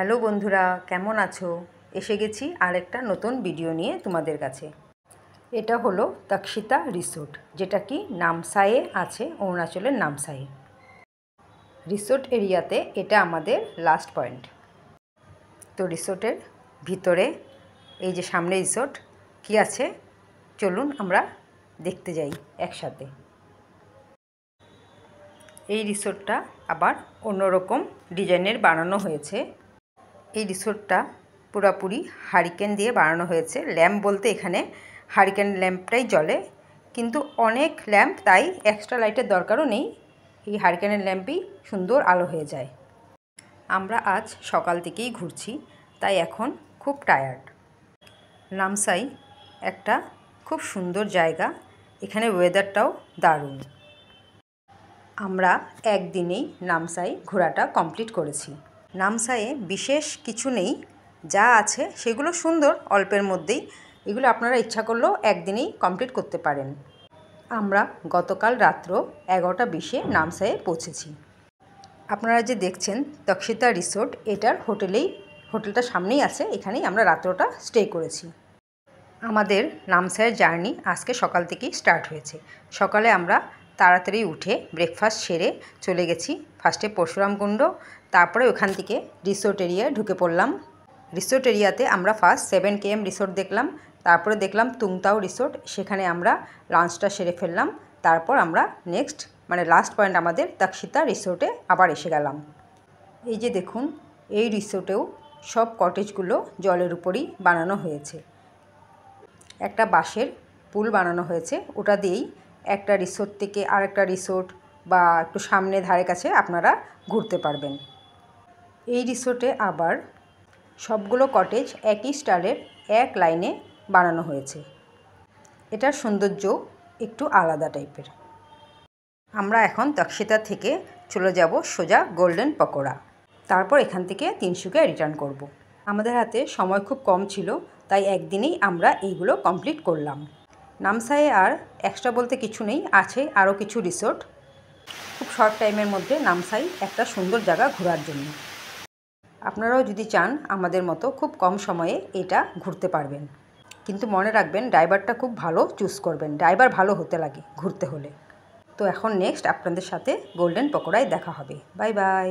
Hello বন্ধুরা, কেমন আছো? এসে গেছি আরেকটা নতুন ভিডিও নিয়ে তোমাদের কাছে। এটা হলো তক্ষশিতা রিসোর্ট, যেটা কি নামসাইয়ে আছে, অরুণাচলের নামসাইয়ে। রিসোর্ট এরিয়াতে এটা আমাদের লাস্ট পয়েন্ট। তো রিসোর্টের ভিতরে এই যে সামনে রিসোর্ট কি আছে, চলুন আমরা দেখতে যাই একসাথে। এই রিসোর্টটা আবার অন্যরকম ডিজাইনের বানানো হয়েছে। এই রিসোর্টটা পুরোপুরি হারিকেন দিয়ে বানানো হয়েছে। ল্যাম্প বলতে এখানে হারিকেন ল্যাম্পটাই জ্বলে, কিন্তু অনেক ল্যাম্প, তাই এক্সট্রা লাইটের দরকারও নেই। এই হারিকেনের ল্যাম্পই সুন্দর আলো হয়ে যায়। আমরা আজ সকাল থেকেই ঘুরছি, তাই এখন খুব টায়ার্ড। নামসাই একটা খুব সুন্দর জায়গা, এখানে ওয়েদারটাও দারুণ। আমরা একদিনেই নামসাই ঘোরাটা কমপ্লিট করেছি। নামসাইয়ে বিশেষ কিছু নেই, যা আছে সেগুলো সুন্দর অল্পের মধ্যেই। এগুলো আপনারা ইচ্ছা করলেও একদিনেই কমপ্লিট করতে পারেন। আমরা গতকাল রাত্র 11টা 20-এ নামসাইয়ে পৌঁছেছি। আপনারা যে দেখছেন তক্ষশিতা রিসোর্ট, এটার হোটেলটা সামনেই আছে, এখানেই আমরা রাত্রটা স্টে করেছি। আমাদের নামসাইয়ের জার্নি আজকে সকাল থেকেই স্টার্ট হয়েছে। সকালে আমরা তাড়াতাড়ি উঠে ব্রেকফাস্ট সেরে চলে গেছি ফার্স্টে পরশুরামকুণ্ড, তারপরে ওখান থেকে রিসোর্ট এরিয়ায় ঢুকে পড়লাম। রিসোর্ট এরিয়াতে আমরা ফার্স্ট 7 km রিসোর্ট দেখলাম, তারপরে দেখলাম তুংতাও রিসোর্ট, সেখানে আমরা লাঞ্চটা সেরে ফেললাম। তারপর আমরা নেক্সট লাস্ট পয়েন্ট আমাদের তক্ষশিতা রিসোর্টে আবার এসে গেলাম। এই যে দেখুন, এই রিসোর্টেও সব কটেজগুলো জলের উপরই বানানো হয়েছে। একটা বাঁশের পুল বানানো হয়েছে, ওটা দিয়েই একটা রিসোর্ট থেকে আরেকটা রিসোর্ট বা একটু সামনে ধারে কাছে আপনারা ঘুরতে পারবেন। এই রিসোর্টে আবার সবগুলো কটেজ একই স্টাইলের এক লাইনে বানানো হয়েছে। এটার সৌন্দর্য একটু আলাদা টাইপের। আমরা এখন তক্ষশিতা থেকে চলে যাব সোজা গোল্ডেন পকোড়া, তারপর এখান থেকে তিনসুকিয়া রিটার্ন করব। আমাদের হাতে সময় খুব কম ছিল, তাই একদিনেই আমরা এইগুলো কমপ্লিট করলাম। নামসাইয়ে আর এক্সট্রা বলতে কিছু নেই, আছে আরও কিছু রিসোর্ট। খুব শর্ট টাইমের মধ্যে নামসাই একটা সুন্দর জায়গা ঘোরার জন্য। আপনারাও যদি চান আমাদের মতো খুব কম সময়ে এটা ঘুরতে পারবেন, কিন্তু মনে রাখবেন ড্রাইভারটা খুব ভালো চুজ করবেন। ড্রাইভার ভালো হতে লাগে ঘুরতে হলে। তো এখন নেক্সট আপনাদের সাথে গোল্ডেন পকোড়ায় দেখা হবে। Bye bye.